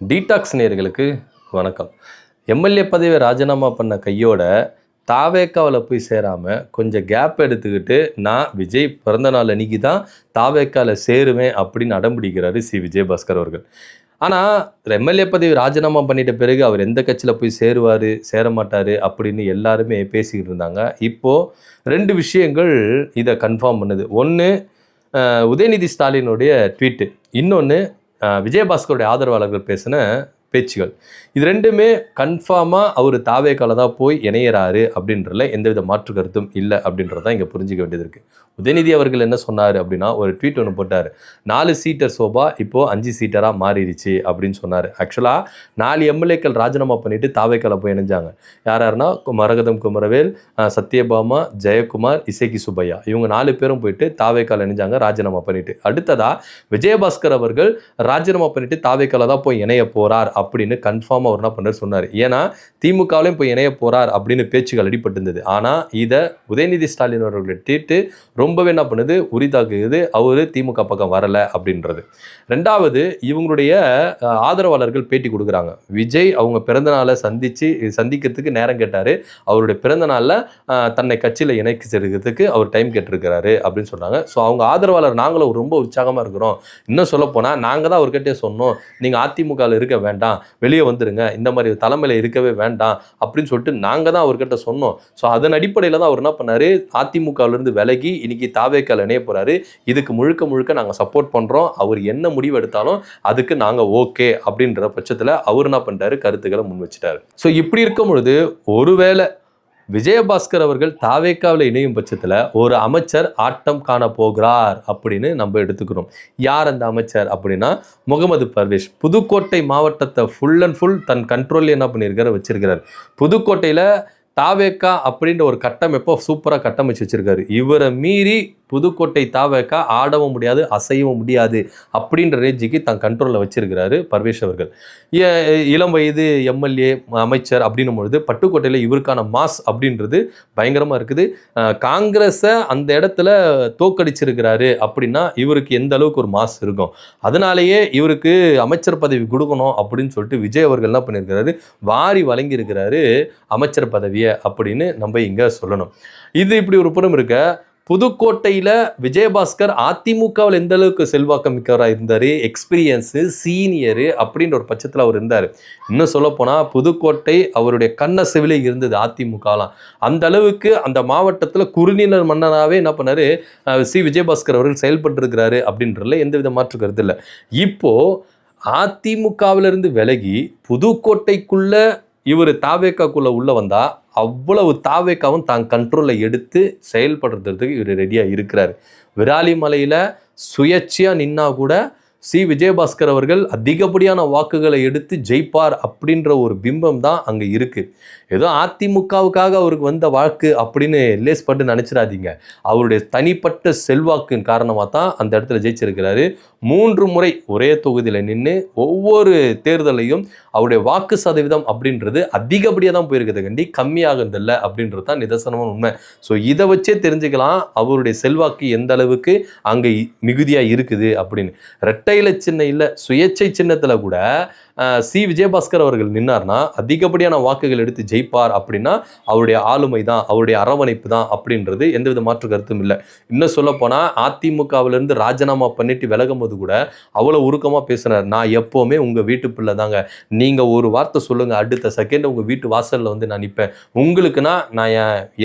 Detox நேயர்களுக்கு வணக்கம். MLA பதவியை ராஜினாமா பண்ண கையோட தாவேக்காவில் போய் சேராமல் கொஞ்சம் கேப் எடுத்துக்கிட்டு நான் விஜய் பிறந்த நாள் அன்னைக்கு தான் தாவேக்காவில் சேருவேன் அப்படின்னு அடம்பிடிக்கிறாரு விஜயபாஸ்கர் அவர்கள். ஆனால் எம்எல்ஏ பதவி ராஜினாமா பண்ணிட்ட பிறகு அவர் எந்த கட்சியில் போய் சேருவார் சேர மாட்டார் அப்படின்னு எல்லாருமே பேசிக்கிட்டு இருந்தாங்க. இப்போது ரெண்டு விஷயங்கள் இதை கன்ஃபார்ம் பண்ணுது. ஒன்று உதயநிதி ஸ்டாலினுடைய ட்வீட்டு, இன்னொன்று விஜயபாஸ்கருடைய ஆதரவாளர்கள் பேசின பேச்சுகள். இது ரெண்டுமே கன்ஃபார்மாக அவர் தாவேக்கால தான் போய் இணையிறாரு அப்படின்றதுல எந்தவித மாற்று கருத்தும் இல்லை அப்படின்றதான் இங்கே புரிஞ்சிக்க வேண்டியது இருக்குது. உதயநிதி அவர்கள் என்ன சொன்னார் அப்படின்னா, ஒரு ட்வீட் ஒன்று போட்டார். 4 சீட்டர் சோபா இப்போது 5 சீட்டராக மாறிடுச்சு அப்படின்னு சொன்னார். ஆக்சுவலாக 4 எம்எல்ஏக்கள் ராஜினாமா பண்ணிட்டு தாவேக்கால போய் இணைஞ்சாங்க. யாருன்னா மரகதம் குமரவேல், சத்யபாமா, ஜெயக்குமார், இசைக்கு சுப்பையா, இவங்க 4 பேரும் போயிட்டு தாவேக்கால இணைஞ்சாங்க ராஜினாமா பண்ணிட்டு. அடுத்ததா விஜயபாஸ்கர் அவர்கள் ராஜினாமா பண்ணிட்டு தாவேக்கால தான் போய் இணைய போறார் அப்படின்னு கன்ஃபார்மாக அவர் என்ன பண்ணார் சொன்னார். ஏன்னா திமுகவிலையும் போய் இணைய போறார் அப்படின்னு பேச்சுகள் அடிபட்டிருந்தது. ஆனால் இதை உதயநிதி ஸ்டாலின் அவர்கள் ட்வீட்டு ரொம்பவே என்ன பண்ணுது, உரிதாக்குது. அவர் திமுக பக்கம் வரலை அப்படின்றது. ரெண்டாவது, இவங்களுடைய ஆதரவாளர்கள் பேட்டி கொடுக்குறாங்க. விஜய் அவங்க பிறந்தநாளை சந்திக்கிறதுக்கு நேரம் கேட்டார். அவருடைய பிறந்தநாளில் தன்னை கட்சியில் இணைக்கு சேர்க்கிறதுக்கு அவர் டைம் கேட்டிருக்கிறாரு அப்படின்னு சொன்னாங்க. ஸோ அவங்க ஆதரவாளர் நாங்களும் ரொம்ப உற்சாகமாக இருக்கிறோம். இன்னும் சொல்லப்போனால் நாங்கள் தான் அவர்கிட்டே சொன்னோம், நீங்கள் அதிமுகவில் இருக்க வேண்டாம், வெளியே வந்துடுங்க, இந்த மாதிரி தலைமையில் இருக்கவே வேண்டாம் அப்படின்னு சொல்லிட்டு நாங்கள் தான் அவர்கிட்ட சொன்னோம். ஸோ அதன் அடிப்படையில் தான் அவர் என்ன பண்ணார், அதிமுகவிலிருந்து விலகி இன்னைக்கு தாவேக்கால இணைய போகிறாரு. இதுக்கு முழுக்க நாங்கள் சப்போர்ட் பண்ணுறோம், அவர் என்ன முடிவு எடுத்தாலும் அதுக்கு நாங்கள் ஓகே அப்படின்ற பட்சத்தில் அவர் என்ன பண்ணிட்டாரு, கருத்துக்களை முன் வச்சுட்டாரு. ஸோ இப்படி இருக்கும் பொழுது ஒருவேளை விஜயபாஸ்கர் அவர்கள் தாவேக்காவில் இணையும் பட்சத்தில் ஒரு அமைச்சர் ஆட்டம் காண போகிறார் அப்படின்னு நம்ம எடுத்துக்கிறோம். யார் அந்த அமைச்சர் அப்படின்னா, முகமது பர்வேஷ். புதுக்கோட்டை மாவட்டத்தை ஃபுல் அண்ட் ஃபுல் தன் கண்ட்ரோலில் என்ன பண்ணியிருக்காரு, வச்சிருக்கிறார். புதுக்கோட்டையில் தாவேக்கா அப்படின்ற ஒரு கட்டமைப்பை சூப்பராக கட்டமைச்சு வச்சிருக்காரு. இவரை மீறி புதுக்கோட்டை தாவேக்கா ஆடவும் முடியாது, அசையவும் முடியாது அப்படின்ற ரேஞ்சுக்கு தன் கண்ட்ரோலில் வச்சிருக்கிறாரு பர்வேஷ் அவர்கள். இளம் வயது எம்எல்ஏ அமைச்சர் அப்படின்னும் பொழுது பட்டுக்கோட்டையில் இவருக்கான மாஸ் அப்படின்றது பயங்கரமாக இருக்குது. காங்கிரஸை அந்த இடத்துல தோக்கடிச்சிருக்கிறாரு அப்படின்னா இவருக்கு எந்த அளவுக்கு ஒரு மாஸ் இருக்கும். அதனாலேயே இவருக்கு அமைச்சர் பதவி கொடுக்கணும் அப்படின்னு சொல்லிட்டு விஜய் அவர்கள் என்ன பண்ணியிருக்கிறாரு, வாரி வழங்கியிருக்கிறாரு அமைச்சர் பதவியை அப்படின்னு நம்ம இங்கே சொல்லணும். இது இப்படி ஒரு புறம் இருக்க, புதுக்கோட்டையில் விஜயபாஸ்கர் அதிமுகவில் எந்த அளவுக்கு செல்வாக்கு மிக்கவராக இருந்தார், எக்ஸ்பீரியன்ஸு, சீனியரு அப்படின்ற ஒரு பட்சத்தில் அவர் இருந்தார். இன்னும் சொல்லப்போனால் புதுக்கோட்டை அவருடைய கண்ண செவிலே இருந்தது அதிமுகலாம். அந்த அளவுக்கு அந்த மாவட்டத்தில் குறுநிலர் மன்னனாகவே என்ன பண்ணார் விஜயபாஸ்கர் அவர்கள் செயல்பட்டுருக்கிறாரு அப்படின்றதுல எந்தவித மாற்று கருத்து இல்லை. இப்போது அதிமுகவிலிருந்து விலகி புதுக்கோட்டைக்குள்ளே இவர் தாவேக்காக்குள்ளே உள்ளே வந்தால் அவ்வளவு தாவேக்காவும் தான் கண்ட்ரோலில் எடுத்து செயல்படுறதுக்கு இவர் ரெடியாக இருக்கிறார். விராலிமலையில் சுயேட்சையாக நின்னா கூட விஜயபாஸ்கர் அவர்கள் அதிகப்படியான வாக்குகளை எடுத்து ஜெயிப்பார் அப்படின்ற ஒரு பிம்பம் தான் அங்கே இருக்குது. ஏதோ அதிமுகவுக்காக அவருக்கு வந்த வாக்கு அப்படின்னு லேஸ் பட்டு நினச்சிடாதீங்க. அவருடைய தனிப்பட்ட செல்வாக்கின் காரணமாக தான் அந்த இடத்துல ஜெயிச்சிருக்கிறாரு. 3 முறை ஒரே தொகுதியில் நின்று ஒவ்வொரு தேர்தலையும் அவருடைய வாக்கு சதவீதம் அப்படின்றது அதிகப்படியாக தான் போயிருக்குது, கண்டி கம்மியாகுதில்லை அப்படின்றது தான் நிதர்சனமான உண்மை. ஸோ இதை வச்சே தெரிஞ்சுக்கலாம் அவருடைய செல்வாக்கு எந்த அளவுக்கு அங்கே மிகுதியாக இருக்குது அப்படின்னு. இரட்டை இலை சின்னம் இல்லை, சுயேட்சை சின்னத்தில் கூட விஜயபாஸ்கர் அவர்கள் நின்னார்னா அதிகப்படியான வாக்குகள் எடுத்து ஜெயிப்பார் அப்படின்னா அவருடைய ஆளுமை தான், அவருடைய அரவணைப்பு தான் அப்படின்றது எந்தவித மாற்று கருத்தும் இல்லை. இன்னும் சொல்லப்போனால் அதிமுகவிலேருந்து ராஜினாமா பண்ணிட்டு விலகும் போது கூட அவ்வளோ உருக்கமாக பேசுனார். நான் எப்போவுமே உங்கள் வீட்டு பிள்ளை தாங்க, நீங்கள் ஒரு வார்த்தை சொல்லுங்கள், அடுத்த செகண்ட் உங்கள் வீட்டு வாசலில் வந்து நான் நிற்பேன், உங்களுக்குன்னா நான்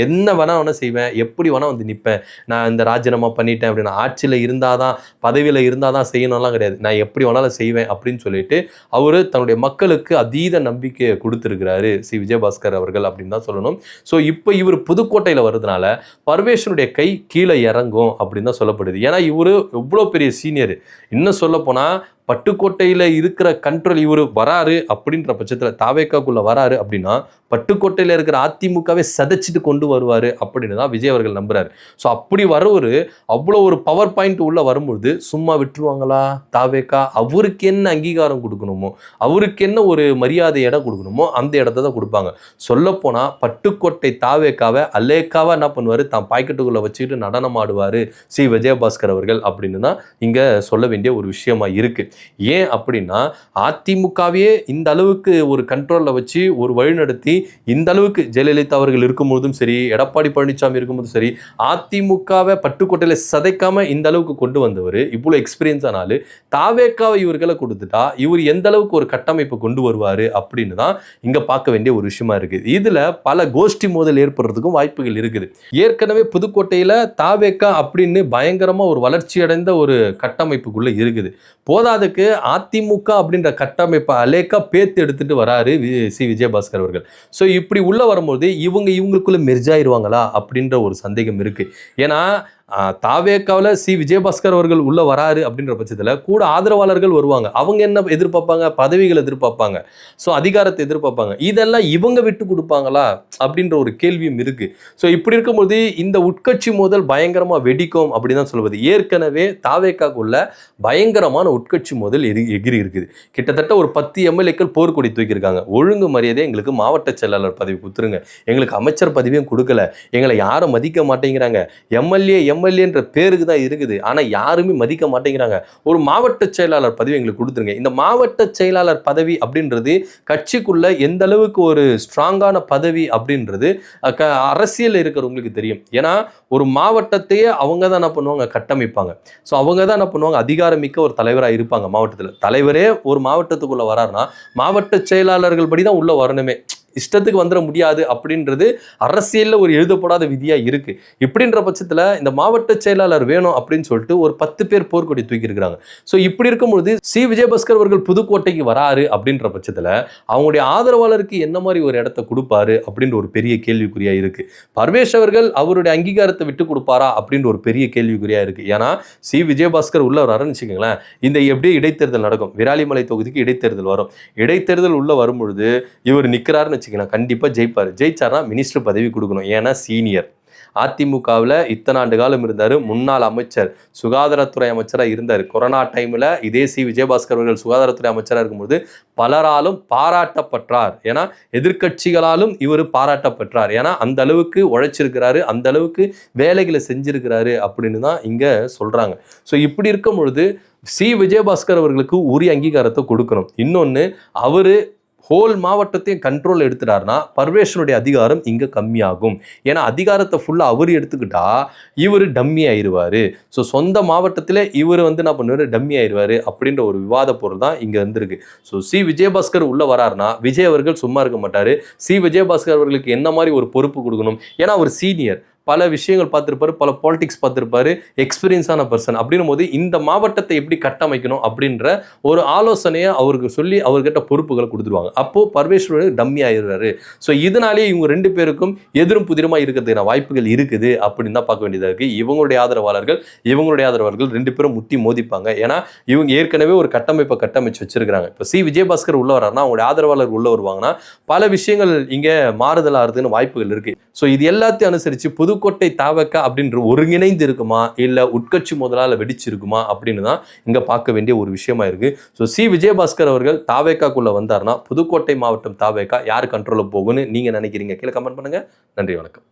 என்ன வேணால் செய்வேன், எப்படி வேணால் வந்து நிற்பேன், நான் இந்த ராஜினாமா பண்ணிட்டேன் அப்படின்னா ஆட்சியில் இருந்தால் தான் பதவியில் இருந்தால் தான் செய்யணும்லாம் கிடையாது, நான் எப்படி வேணாலும் செய்வேன் அப்படின்னு சொல்லிட்டு அவர் தன்னுடைய மக்களுக்கு அதீத நம்பிக்கையை கொடுத்திருக்கிறாரு விஜயபாஸ்கர் அவர்கள் அப்படின்னு தான் சொல்லணும். ஸோ இப்போ இவர் புதுக்கோட்டையில் வருதுனால பர்வேஷனுடைய கை கீழே இறங்கும் அப்படின்னு தான் சொல்லப்படுது. ஏன்னா இவர் எவ்வளோ பெரிய சீனியர். இன்னும் சொல்ல போனால் பட்டுக்கோட்டையில் இருக்கிற கண்ட்ரோல் இவர் வராரு அப்படின்ற பட்சத்தில் தாவேக்காக்குள்ளே வராரு அப்படின்னா பட்டுக்கோட்டையில் இருக்கிற அதிமுகவே சதைச்சிட்டு கொண்டு வருவார் அப்படின்னு தான் விஜய் அவர்கள் நம்புறாரு. ஸோ அப்படி வரவர் அவ்வளோ ஒரு பவர் பாயிண்ட் உள்ளே வரும்பொழுது சும்மா விட்டுருவாங்களா தாவேக்கா? அவருக்கு என்ன அங்கீகாரம் கொடுக்கணுமோ, அவருக்கு என்ன ஒரு மரியாதை இடம் கொடுக்கணுமோ அந்த இடத்த தான் கொடுப்பாங்க. சொல்லப்போனால் பட்டுக்கோட்டை தாவேக்காவை அலேக்காவாக என்ன பண்ணுவார், தான் பாக்கெட்டுக்குள்ளே வச்சுக்கிட்டு நடனம் ஆடுவார் விஜயபாஸ்கர் அவர்கள் அப்படின்னு தான் இங்கே சொல்ல வேண்டிய ஒரு விஷயமா இருக்குது. ஏன் அப்படின்னா அதிமுகவையே இந்த அளவுக்கு ஒரு கண்ட்ரோலில் வச்சு ஒரு வழிநடத்தி இந்த அளவுக்கு ஜெயலலிதா அவர்கள் இருக்கும்போதும் சரி, எடப்பாடி பழனிசாமி இருக்கும்போதும் சரி, அதிமுகவை பட்டுக்கோட்டையில சதைக்காம இந்த அளவுக்கு கொண்டு வந்தவர், இவ்வளோ எக்ஸ்பீரியன்ஸ் ஆனாலும் தாவேக்காவை இவர்களை கொடுத்துட்டா இவர் எந்த அளவுக்கு ஒரு கட்டமைப்பு கொண்டு வருவார் அப்படின்னு தான் இங்க பார்க்க வேண்டிய ஒரு விஷயமா இருக்குது. இதுல பல கோஷ்டி மோதல் ஏற்படுறதுக்கும் வாய்ப்புகள் இருக்குது. ஏற்கனவே புதுக்கோட்டையில தாவேக்கா அப்படின்னு பயங்கரமா ஒரு வளர்ச்சி அடைந்த ஒரு கட்டமைப்புக்குள்ள இருக்குது. போதாதுக்கு அதிமுக அப்படின்ற கட்டமைப்பை அலேக்கா பேத்து எடுத்துட்டு வராரு சி விஜயபாஸ்கர் அவர்கள். ஸோ இப்படி உள்ள வரும்போது இவங்களுக்குள்ள மெர்ஜாயிருவாங்களா அப்படின்ற ஒரு சந்தேகம் இருக்கு. ஏன்னா தாவேக்காவில் சி விஜயபாஸ்கர் அவர்கள் உள்ள வராரு அப்படின்ற பட்சத்தில் கூட ஆதரவாளர்கள் வருவாங்க. அவங்க என்ன எதிர்பார்ப்பாங்க? பதவிகள் எதிர்பார்ப்பாங்க, ஸோ அதிகாரத்தை எதிர்பார்ப்பாங்க. இதெல்லாம் இவங்க விட்டு கொடுப்பாங்களா அப்படின்ற ஒரு கேள்வியும் இருக்கு. ஸோ இப்படி இருக்கும்போது இந்த உட்கட்சி மோதல் பயங்கரமா வெடிக்கும் அப்படின்னு தான் சொல்வது. ஏற்கனவே தாவேக்காக்குள்ள பயங்கரமான உட்கட்சி மோதல் எகிரி இருக்குது. கிட்டத்தட்ட ஒரு 10 எம்எல்ஏக்கள் போர்க்கொடி தூக்கியிருக்காங்க. ஒழுங்கு மரியாதை எங்களுக்கு மாவட்ட செயலாளர் பதவி கொடுத்துருங்க, எங்களுக்கு அமைச்சர் பதவியும் கொடுக்கல, எங்களை யாரும் மதிக்க மாட்டேங்கிறாங்க, எம்எல்ஏன்ற பேருக்கு தான் இருக்குது, ஆனால் யாருமே மதிக்க மாட்டேங்கிறாங்க, ஒரு மாவட்ட செயலாளர் பதவி எங்களுக்கு கொடுத்துருங்க. இந்த மாவட்ட செயலாளர் பதவி அப்படின்றது கட்சிக்குள்ள எந்த அளவுக்கு ஒரு ஸ்ட்ராங்கான பதவி அப்படின்றது அரசியல் இருக்கிறவங்களுக்கு தெரியும். ஏன்னா ஒரு மாவட்டத்தையே அவங்க தான் என்ன பண்ணுவாங்க? கட்டமைப்பாங்க. ஸோ அவங்க தான் என்ன பண்ணுவாங்க? அதிகாரமிக்க ஒரு தலைவராக இருப்பாங்க. மாவட்டத்தில் தலைவரே ஒரு மாவட்டத்துக்குள்ள வராருன்னா மாவட்ட செயலாளர்கள் படி தான் உள்ள வரணுமே. இஷ்டத்துக்கு வந்துட முடியாது அப்படின்றது அரசியலில் ஒரு எழுதப்படாத விதியாக இருக்குது. இப்படின்ற பட்சத்தில் இந்த மாவட்ட செயலாளர் வேணும் அப்படின்னு சொல்லிட்டு ஒரு 10 பேர் போர்க்கொடி தூக்கியிருக்கிறாங்க. ஸோ இப்படி இருக்கும்பொழுது சி விஜயபாஸ்கர் அவர்கள் புதுக்கோட்டைக்கு வராரு அப்படின்ற பட்சத்தில் அவங்களுடைய ஆதரவாளருக்கு என்ன மாதிரி ஒரு இடத்த கொடுப்பாரு அப்படின்ற ஒரு பெரிய கேள்விக்குறியாக இருக்குது. பர்வேஷ் அவர்கள் அவருடைய அங்கீகாரத்தை விட்டு கொடுப்பாரா அப்படின்ற ஒரு பெரிய கேள்விக்குறியாக இருக்குது. ஏன்னா சி விஜயபாஸ்கர் உள்ள வராருன்னு வச்சுக்கோங்களேன், இந்த எப்படியே இடைத்தேர்தல் நடக்கும், விராலிமலை தொகுதிக்கு இடைத்தேர்தல் வரும். இடைத்தேர்தல் உள்ள வரும்பொழுது இவர் நிற்கிறாருன்னு வச்சுக்கலாம், கண்டிப்பாக ஜெயிப்பார். ஜெயிச்சார்னா மினிஸ்டர் பதவி கொடுக்கணும். ஏன்னா சீனியர். அதிமுகவில் இத்தனை ஆண்டு காலம் இருந்தார். முன்னாள் அமைச்சர், சுகாதாரத்துறை அமைச்சராக இருந்தார். கொரோனா டைமில் இதே சி விஜயபாஸ்கர் அவர்கள் சுகாதாரத்துறை அமைச்சராக இருக்கும்போது பலராலும் பாராட்டப்பட்டார். ஏன்னா எதிர்கட்சிகளாலும் இவர் பாராட்டப்பட்டார். ஏன்னா அந்த அளவுக்கு உழைச்சிருக்கிறாரு, அந்த அளவுக்கு வேலைகளை செஞ்சிருக்கிறாரு அப்படின்னு தான் இங்கே சொல்கிறாங்க. ஸோ இப்படி இருக்கும் பொழுது சி விஜயபாஸ்கர் அவர்களுக்கு உரிய அங்கீகாரத்தை கொடுக்கணும். இன்னொன்று, அவர் ஹோல் மாவட்டத்தையும் கண்ட்ரோல் எடுத்துட்டாருன்னா பர்வேஷனுடைய அதிகாரம் இங்கே கம்மியாகும். ஏன்னா அதிகாரத்தை ஃபுல்லாக அவர் எடுத்துக்கிட்டா இவர் டம்மி ஆயிடுவார். ஸோ சொந்த மாவட்டத்தில் இவர் என்ன பண்ணுவார்? டம்மி ஆயிடுவார் அப்படின்ற ஒரு விவாத பொருள் தான் இங்கே இருந்திருக்கு. ஸோ சி விஜயபாஸ்கர் உள்ளே வராருன்னா விஜய் அவர்கள் சும்மா இருக்க மாட்டார். சி விஜயபாஸ்கர் அவர்களுக்கு என்ன மாதிரி ஒரு பொறுப்பு கொடுக்கணும்? ஏன்னா அவர் சீனியர், பல விஷயங்கள் பார்த்துருப்பாரு, பல பாலிடிக்ஸ் பார்த்துருப்பாரு, எக்ஸ்பீரியன்ஸான பர்சன். அப்படின்னும் போது இந்த மாவட்டத்தை எப்படி கட்டமைக்கணும் அப்படின்ற ஒரு ஆலோசனையை அவருக்கு சொல்லி அவர்கிட்ட பொறுப்புகளை கொடுத்துருவாங்க. அப்போ பர்வேஸ்வரர் டம்மி ஆயிடுறாரு. ஸோ இதனாலேயே இவங்க 2 பேருக்கும் எதிரும் புதிரமாக இருக்கிறதுக்கான வாய்ப்புகள் இருக்குது அப்படின்னு தான் பார்க்க வேண்டியதாக இருக்குது. இவங்களுடைய ஆதரவாளர்கள் 2 பேரும் முட்டி மோதிப்பாங்க. ஏன்னா இவங்க ஏற்கனவே ஒரு கட்டமைப்பை கட்டமைச்சு வச்சிருக்கிறாங்க. இப்போ சி விஜயபாஸ்கர் உள்ள வர்றாருன்னா அவங்களுடைய ஆதரவாளர் உள்ள வருவாங்கன்னா பல விஷயங்கள் இங்கே மாறுதலாகிறதுன்னு வாய்ப்புகள் இருக்கு. ஸோ இது எல்லாத்தையும் அனுசரித்து புதுக்கோட்டை தாவேக்கா அப்படின்ற ஒருங்கிணைந்து இருக்குமா, இல்லை உட்கட்சி முதலால் வெடிச்சிருக்குமா அப்படின்னு தான் இங்கே பார்க்க வேண்டிய ஒரு விஷயமா இருக்குது. ஸோ சி விஜயபாஸ்கர் அவர்கள் தாவேக்காக்குள்ளே வந்தார்னா புதுக்கோட்டை மாவட்டம் தாவேக்கா யார் கண்ட்ரோலில் போகும்னு நீங்கள் நினைக்கிறீங்க? கீழே கமெண்ட் பண்ணுங்கள். நன்றி, வணக்கம்.